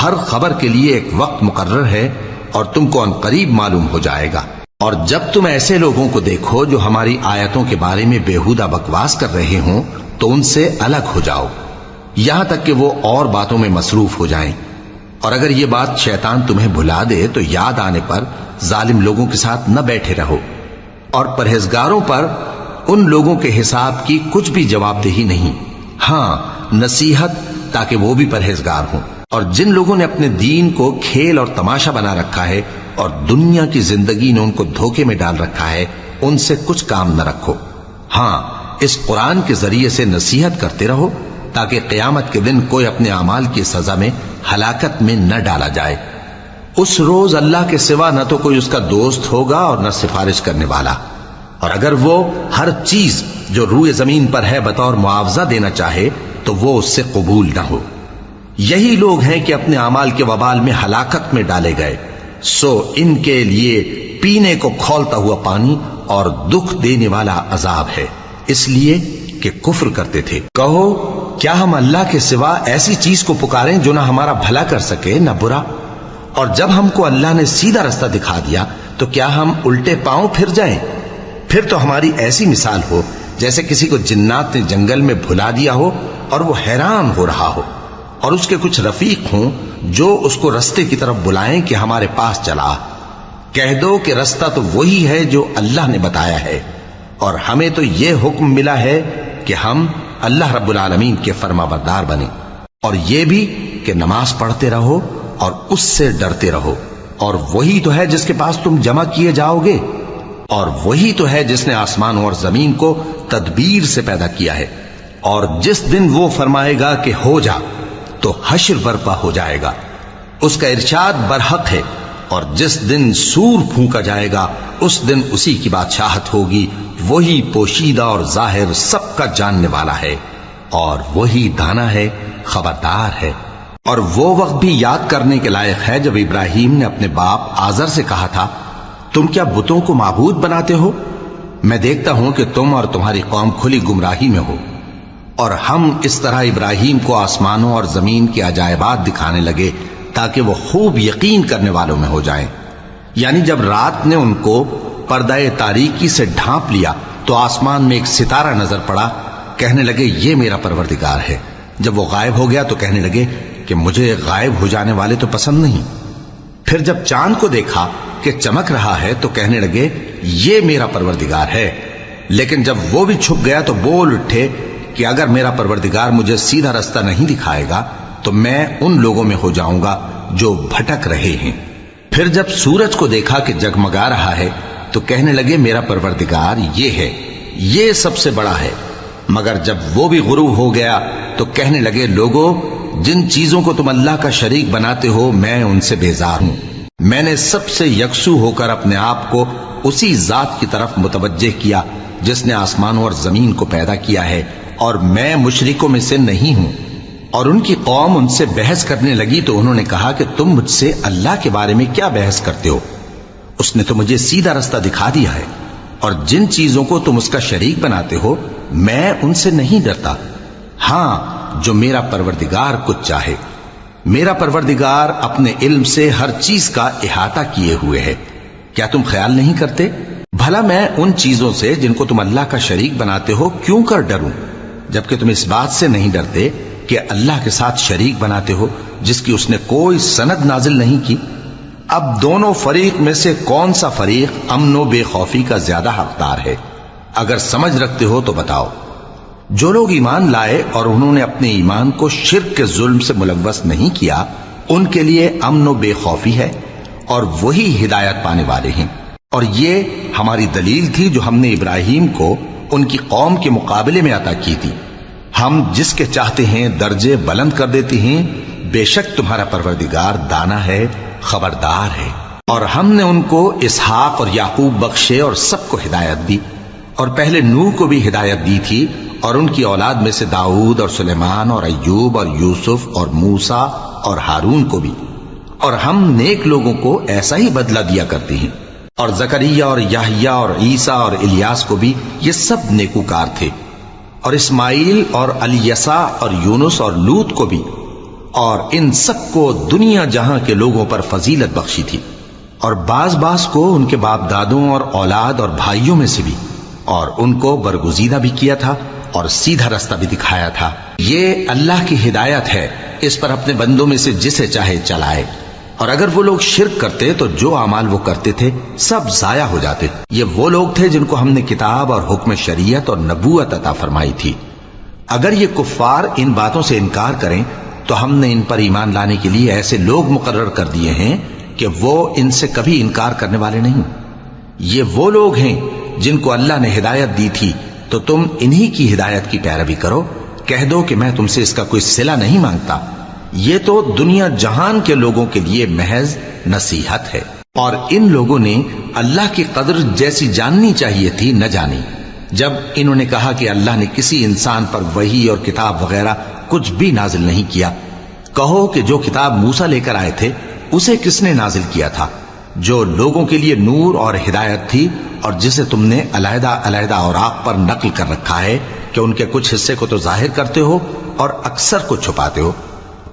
ہر خبر کے لیے ایک وقت مقرر ہے اور تم کو ان قریب معلوم ہو جائے گا. اور جب تم ایسے لوگوں کو دیکھو جو ہماری آیتوں کے بارے میں بےہودہ بکواس کر رہے ہوں تو ان سے الگ ہو جاؤ یہاں تک کہ وہ اور باتوں میں مصروف ہو جائیں. اور اگر یہ بات شیطان تمہیں بھلا دے تو یاد آنے پر ظالم لوگوں کے ساتھ نہ بیٹھے رہو. اور پرہیزگاروں پر ان لوگوں کے حساب کی کچھ بھی جواب دہی نہیں، ہاں نصیحت تاکہ وہ بھی پرہیزگار ہوں. اور جن لوگوں نے اپنے دین کو کھیل اور تماشا بنا رکھا ہے اور دنیا کی زندگی نے ان کو دھوکے میں ڈال رکھا ہے ان سے کچھ کام نہ رکھو. ہاں اس قرآن کے ذریعے سے نصیحت کرتے رہو تاکہ قیامت کے دن کوئی اپنے اعمال کی سزا میں ہلاکت میں نہ ڈالا جائے. اس روز اللہ کے سوا نہ تو کوئی اس کا دوست ہوگا اور نہ سفارش کرنے والا. اور اگر وہ ہر چیز جو روئے زمین پر ہے بطور معاوضہ دینا چاہے تو وہ اس سے قبول نہ ہو. یہی لوگ ہیں کہ اپنے اعمال کے وبال میں ہلاکت میں ڈالے گئے. سو ان کے لیے پینے کو کھولتا ہوا پانی اور دکھ دینے والا عذاب ہے، اس لیے کہ کفر کرتے تھے. کہو کیا ہم اللہ کے سوا ایسی چیز کو پکاریں جو نہ ہمارا بھلا کر سکے نہ برا؟ اور جب ہم کو اللہ نے سیدھا رستہ دکھا دیا تو کیا ہم الٹے پاؤں پھر جائیں؟ پھر تو ہماری ایسی مثال ہو جیسے کسی کو جنات نے جنگل میں بھلا دیا ہو اور وہ حیران ہو رہا ہو اور اس کے کچھ رفیق ہوں جو اس کو رستے کی طرف بلائیں کہ ہمارے پاس چلا. کہہ دو کہ رستہ تو وہی ہے جو اللہ نے بتایا ہے اور ہمیں تو یہ حکم ملا ہے کہ ہم اللہ رب العالمین کے فرما بردار بنیں اور یہ بھی کہ نماز پڑھتے رہو اور اس سے ڈرتے رہو. اور وہی تو ہے جس کے پاس تم جمع کیے جاؤ گے اور وہی تو ہے جس نے آسمانوں اور زمین کو تدبیر سے پیدا کیا ہے. اور جس دن وہ فرمائے گا کہ ہو جا تو حشر برپا ہو جائے گا، اس کا ارشاد برحق ہے. اور جس دن سور پھونکا جائے گا اس دن اسی کی بادشاہت ہوگی. وہی پوشیدہ اور ظاہر سب کا جاننے والا ہے اور وہی دانا ہے، خبردار ہے. اور وہ وقت بھی یاد کرنے کے لائق ہے جب ابراہیم نے اپنے باپ آزر سے کہا تھا تم کیا بتوں کو معبود بناتے ہو؟ میں دیکھتا ہوں کہ تم اور تمہاری قوم کھلی گمراہی میں ہو. اور ہم اس طرح ابراہیم کو آسمانوں اور زمین کے عجائبات دکھانے لگے تاکہ وہ خوب یقین کرنے والوں میں ہو جائیں. یعنی جب رات نے ان کو پردہ تاریکی سے ڈھانپ لیا تو آسمان میں ایک ستارہ نظر پڑا. کہنے لگے یہ میرا پروردگار ہے. جب وہ غائب ہو گیا تو کہنے لگے کہ مجھے غائب ہو جانے والے تو پسند نہیں. پھر جب چاند کو دیکھا کہ چمک رہا ہے تو کہنے لگے یہ میرا پروردگار ہے. لیکن جب وہ بھی چھپ گیا تو بول اٹھے کہ اگر میرا پروردگار مجھے سیدھا رستہ نہیں دکھائے گا تو میں ان لوگوں میں ہو جاؤں گا جو بھٹک رہے ہیں. پھر جب سورج کو دیکھا کہ جگمگا رہا ہے تو کہنے لگے میرا پروردگار یہ ہے، یہ سب سے بڑا ہے. مگر جب وہ بھی غروب ہو گیا تو کہنے لگے لوگو جن چیزوں کو تم اللہ کا شریک بناتے ہو میں ان سے بیزار ہوں. میں نے سب سے یکسو ہو کر اپنے آپ کو اسی ذات کی طرف متوجہ کیا جس نے آسمانوں اور زمین کو پیدا کیا ہے اور میں مشرکوں میں سے نہیں ہوں. اور ان کی قوم ان سے بحث کرنے لگی تو انہوں نے کہا کہ تم مجھ سے اللہ کے بارے میں کیا بحث کرتے ہو؟ اس نے تو مجھے سیدھا رستہ دکھا دیا ہے اور جن چیزوں کو تم اس کا شریک بناتے ہو میں ان سے نہیں ڈرتا. ہاں جو میرا پروردگار کچھ چاہے. میرا پروردگار اپنے علم سے ہر چیز کا احاطہ کیے ہوئے ہے. کیا تم خیال نہیں کرتے؟ بھلا میں ان چیزوں سے جن کو تم اللہ کا شریک بناتے ہو کیوں کر ڈروں جبکہ تم اس بات سے نہیں ڈرتے کہ اللہ کے ساتھ شریک بناتے ہو جس کی اس نے کوئی سند نازل نہیں کی؟ اب دونوں فریق میں سے کون سا فریق امن و بے خوفی کا زیادہ حقدار ہے؟ اگر سمجھ رکھتے ہو تو بتاؤ۔ جو لوگ ایمان لائے اور انہوں نے اپنے ایمان کو شرک کے ظلم سے ملوث نہیں کیا، ان کے لیے امن و بے خوفی ہے اور وہی ہدایت پانے والے ہیں۔ اور یہ ہماری دلیل تھی جو ہم نے ابراہیم کو ان کی قوم کے مقابلے میں عطا کی تھی۔ ہم جس کے چاہتے ہیں درجے بلند کر دیتے ہیں، بے شک تمہارا پروردگار دانا ہے، خبردار ہے۔ اور ہم نے ان کو اسحاق اور یعقوب بخشے اور سب کو ہدایت دی، اور پہلے نوح کو بھی ہدایت دی تھی، اور ان کی اولاد میں سے داؤد اور سلیمان اور ایوب اور یوسف اور موسیٰ اور ہارون کو بھی۔ اور ہم نیک لوگوں کو ایسا ہی بدلہ دیا کرتے ہیں۔ اور زکریا اور یحییٰ اور عیسیٰ اور الیاس کو بھی، یہ سب نیکوکار تھے۔ اور اسماعیل اور الیسع اور یونس اور لوط کو بھی، اور ان سب کو دنیا جہاں کے لوگوں پر فضیلت بخشی تھی، اور بعض کو ان کے باپ دادوں اور اولاد اور بھائیوں میں سے بھی، اور ان کو برگزیدہ بھی کیا تھا اور سیدھا رستہ بھی دکھایا تھا۔ یہ اللہ کی ہدایت ہے، اس پر اپنے بندوں میں سے جسے چاہے چلائے۔ اور اگر وہ لوگ شرک کرتے تو جو اعمال وہ کرتے تھے سب ضائع ہو جاتے۔ یہ وہ لوگ تھے جن کو ہم نے کتاب اور حکم شریعت اور نبوت عطا فرمائی تھی۔ اگر یہ کفار ان باتوں سے انکار کریں تو ہم نے ان پر ایمان لانے کے لیے ایسے لوگ مقرر کر دیے ہیں کہ وہ ان سے کبھی انکار کرنے والے نہیں۔ یہ وہ لوگ ہیں جن کو اللہ نے ہدایت دی تھی، تو تم انہی کی ہدایت کی پیروی کرو۔ کہہ دو کہ میں تم سے اس کا کوئی صلہ نہیں مانگتا، یہ تو دنیا جہان کے لوگوں کے لیے محض نصیحت ہے۔ اور ان لوگوں نے اللہ کی قدر جیسی جاننی چاہیے تھی نہ جانی، جب انہوں نے کہا کہ اللہ نے کسی انسان پر وحی اور کتاب وغیرہ کچھ بھی نازل نہیں کیا۔ کہو کہ جو کتاب موسیٰ لے کر آئے تھے اسے کس نے نازل کیا تھا؟ جو لوگوں کے لیے نور اور ہدایت تھی، اور جسے تم نے علیحدہ علیحدہ اوراق پر نقل کر رکھا ہے کہ ان کے کچھ حصے کو تو ظاہر کرتے ہو اور اکثر کو چھپاتے ہو۔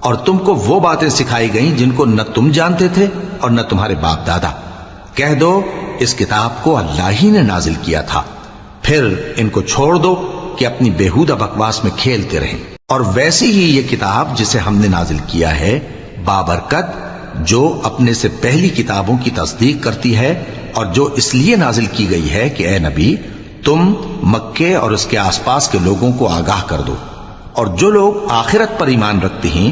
اور تم کو وہ باتیں سکھائی گئیں جن کو نہ تم جانتے تھے اور نہ تمہارے باپ دادا۔ کہہ دو اس کتاب کو اللہ ہی نے نازل کیا تھا، پھر ان کو چھوڑ دو کہ اپنی بیہودہ بکواس میں کھیلتے رہیں۔ اور ویسی ہی یہ کتاب جسے ہم نے نازل کیا ہے بابرکت، جو اپنے سے پہلی کتابوں کی تصدیق کرتی ہے، اور جو اس لیے نازل کی گئی ہے کہ اے نبی تم مکے اور اس کے آس پاس کے لوگوں کو آگاہ کر دو۔ اور جو لوگ آخرت پر ایمان رکھتے ہیں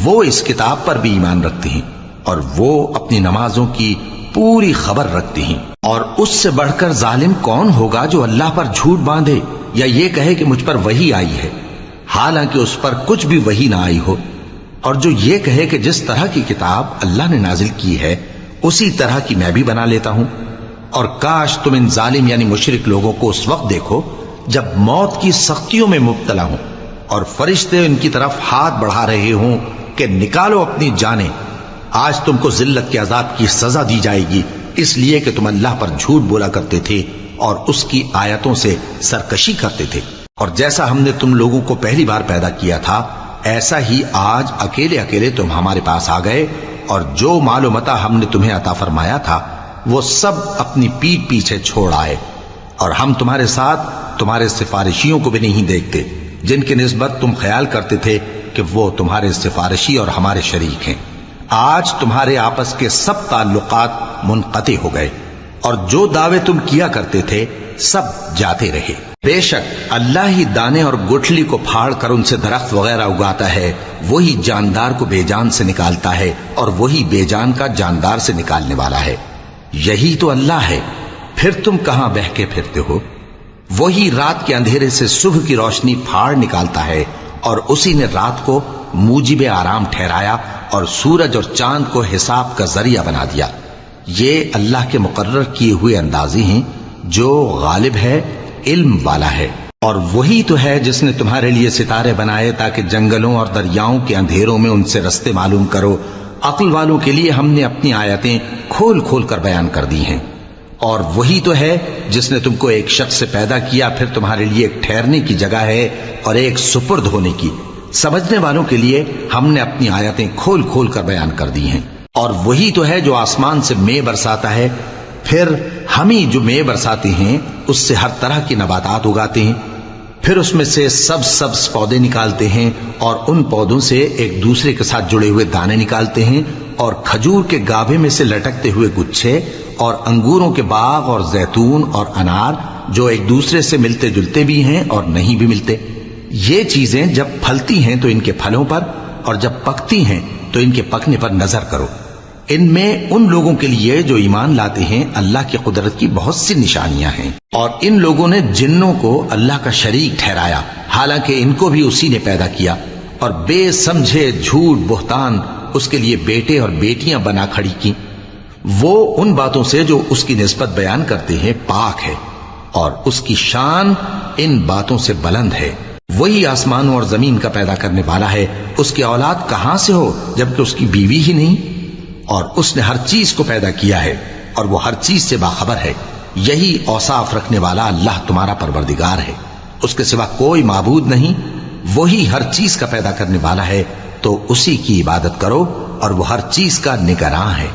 وہ اس کتاب پر بھی ایمان رکھتے ہیں، اور وہ اپنی نمازوں کی پوری خبر رکھتے ہیں۔ اور اس سے بڑھ کر ظالم کون ہوگا جو اللہ پر جھوٹ باندھے یا یہ کہے کہ مجھ پر وحی آئی ہے، حالانکہ اس پر کچھ بھی وحی نہ آئی ہو، اور جو یہ کہے کہ جس طرح کی کتاب اللہ نے نازل کی ہے اسی طرح کی میں بھی بنا لیتا ہوں۔ اور کاش تم ان ظالم یعنی مشرک لوگوں کو اس وقت دیکھو جب موت کی سختیوں میں مبتلا ہوں اور فرشتے ان کی طرف ہاتھ بڑھا رہے ہوں کہ نکالو اپنی جانیں، آج تم کو ذلت کے عذاب کی سزا دی جائے گی، اس لیے کہ تم اللہ پر جھوٹ بولا کرتے تھے اور اس کی آیتوں سے سرکشی کرتے تھے۔ اور جیسا ہم نے تم لوگوں کو پہلی بار پیدا کیا تھا ایسا ہی آج اکیلے اکیلے تم ہمارے پاس آ گئے، اور جو مال و متاع ہم نے تمہیں عطا فرمایا تھا وہ سب اپنی پیٹھ پیچھے چھوڑ آئے، اور ہم تمہارے ساتھ تمہارے سفارشیوں کو بھی نہیں دیکھتے جن کی نسبت تم خیال کرتے تھے کہ وہ تمہارے سفارشی اور ہمارے شریک ہیں۔ آج تمہارے آپس کے سب تعلقات منقطع ہو گئے، اور جو دعوے تم کیا کرتے تھے سب جاتے رہے۔ بے شک اللہ ہی دانے اور گٹھلی کو پھاڑ کر ان سے درخت وغیرہ اگاتا ہے، وہی جاندار کو بے جان سے نکالتا ہے اور وہی بے جان کا جاندار سے نکالنے والا ہے۔ یہی تو اللہ ہے، پھر تم کہاں بہکے پھرتے ہو؟ وہی رات کے اندھیرے سے صبح کی روشنی پھاڑ نکالتا ہے، اور اسی نے رات کو موجب آرام ٹھہرایا اور سورج اور چاند کو حساب کا ذریعہ بنا دیا۔ یہ اللہ کے مقرر کیے ہوئے اندازے ہیں، جو غالب ہے، علم والا ہے۔ اور وہی تو ہے جس نے تمہارے لیے ستارے بنائے تاکہ جنگلوں اور دریاؤں کے اندھیروں میں ان سے رستے معلوم کرو۔ عقل والوں کے لیے ہم نے اپنی آیتیں کھول کھول کر بیان کر دی ہیں۔ اور وہی تو ہے جس نے تم کو ایک شخص سے پیدا کیا، پھر تمہارے لیے ایک ٹھہرنے کی جگہ ہے اور ایک سپرد ہونے کی۔ سمجھنے والوں کے لیے ہم نے اپنی آیتیں کھول کھول کر بیان کر دی ہیں۔ اور وہی تو ہے جو آسمان سے مے برساتا ہے، پھر ہم ہی جو مے برساتے ہیں اس سے ہر طرح کی نباتات اگاتے ہیں، پھر اس میں سے سبز پودے نکالتے ہیں اور ان پودوں سے ایک دوسرے کے ساتھ جڑے ہوئے دانے نکالتے ہیں اور کھجور کے گاھے میں سے لٹکتے ہوئے گچھے اور انگوروں کے باغ اور زیتون اور انار جو ایک دوسرے سے ملتے جلتے بھی ہیں اور نہیں بھی ملتے۔ یہ چیزیں جب پھلتی ہیں تو ان کے پھلوں پر اور جب پکتی ہیں تو ان کے پکنے پر نظر کرو۔ ان میں ان لوگوں کے لیے جو ایمان لاتے ہیں اللہ کی قدرت کی بہت سی نشانیاں ہیں، اور ان لوگوں نے جنوں کو اللہ کا شریک ٹھہرایا حالانکہ ان کو بھی اسی نے پیدا کیا، اور بے سمجھے جھوٹ بہتان اس کے لیے بیٹے اور بیٹیاں بنا کھڑی کی۔ وہ ان باتوں سے جو اس کی نسبت بیان کرتے ہیں پاک ہے، اور اس کی شان ان باتوں سے بلند ہے۔ وہی آسمانوں اور زمین کا پیدا کرنے والا ہے، اس کی اولاد کہاں سے ہو جبکہ اس کی بیوی ہی نہیں؟ اور اس نے ہر چیز کو پیدا کیا ہے اور وہ ہر چیز سے باخبر ہے۔ یہی اوصاف رکھنے والا اللہ تمہارا پروردگار ہے، اس کے سوا کوئی معبود نہیں۔ وہی ہر چیز کا پیدا کرنے والا ہے، تو اسی کی عبادت کرو، اور وہ ہر چیز کا نگراں ہے۔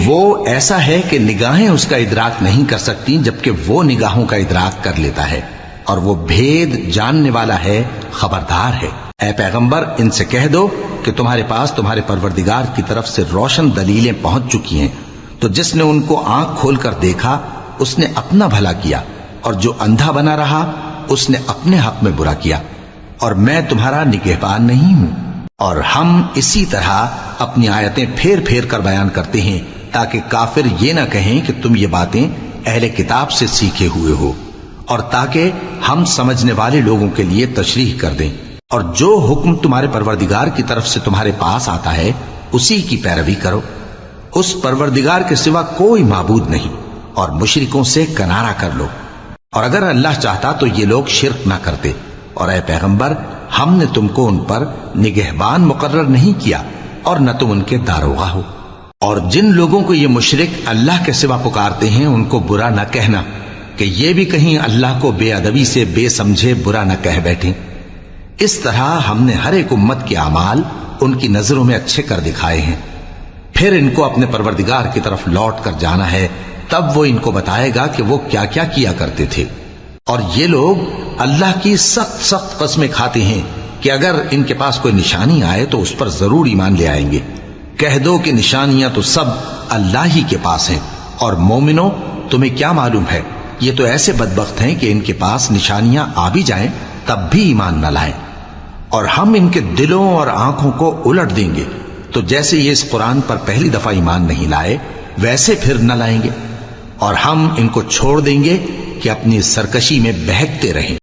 وہ ایسا ہے کہ نگاہیں اس کا ادراک نہیں کر سکتی جبکہ وہ نگاہوں کا ادراک کر لیتا ہے، اور وہ بھید جاننے والا ہے، خبردار ہے۔ اے پیغمبر ان سے کہہ دو کہ تمہارے پاس تمہارے پروردگار کی طرف سے روشن دلیلیں پہنچ چکی ہیں، تو جس نے ان کو آنکھ کھول کر دیکھا اس نے اپنا بھلا کیا، اور جو اندھا بنا رہا اس نے اپنے حق میں برا کیا، اور میں تمہارا نگہبان نہیں ہوں۔ اور ہم اسی طرح اپنی آیتیں پھیر پھیر کر بیان کرتے ہیں تاکہ کافر یہ نہ کہیں کہ تم یہ باتیں اہل کتاب سے سیکھے ہوئے ہو، اور تاکہ ہم سمجھنے والے لوگوں کے لیے تشریح کر دیں۔ اور جو حکم تمہارے پروردگار کی طرف سے تمہارے پاس آتا ہے اسی کی پیروی کرو، اس پروردگار کے سوا کوئی معبود نہیں، اور مشرکوں سے کنارہ کر لو۔ اور اگر اللہ چاہتا تو یہ لوگ شرک نہ کرتے، اور اے پیغمبر ہم نے تم کو ان پر نگہبان مقرر نہیں کیا اور نہ تم ان کے داروغہ ہو۔ اور جن لوگوں کو یہ مشرک اللہ کے سوا پکارتے ہیں ان کو برا نہ کہنا کہ یہ بھی کہیں اللہ کو بے ادبی سے بے سمجھے برا نہ کہہ بیٹھیں۔ اس طرح ہم نے ہر ایک امت کے اعمال ان کی نظروں میں اچھے کر دکھائے ہیں، پھر ان کو اپنے پروردگار کی طرف لوٹ کر جانا ہے، تب وہ ان کو بتائے گا کہ وہ کیا کیا کیا کرتے تھے۔ اور یہ لوگ اللہ کی سخت سخت قسمیں کھاتے ہیں کہ اگر ان کے پاس کوئی نشانی آئے تو اس پر ضرور ایمان لے آئیں گے۔ کہہ دو کہ نشانیاں تو سب اللہ ہی کے پاس ہیں، اور مومنوں تمہیں کیا معلوم ہے یہ تو ایسے بدبخت ہیں کہ ان کے پاس نشانیاں آ بھی جائیں تب بھی ایمان نہ لائیں، اور ہم ان کے دلوں اور آنکھوں کو الٹ دیں گے، تو جیسے یہ اس قرآن پر پہلی دفعہ ایمان نہیں لائے ویسے پھر نہ لائیں گے، اور ہم ان کو چھوڑ دیں گے کہ اپنی سرکشی میں بہکتے رہیں۔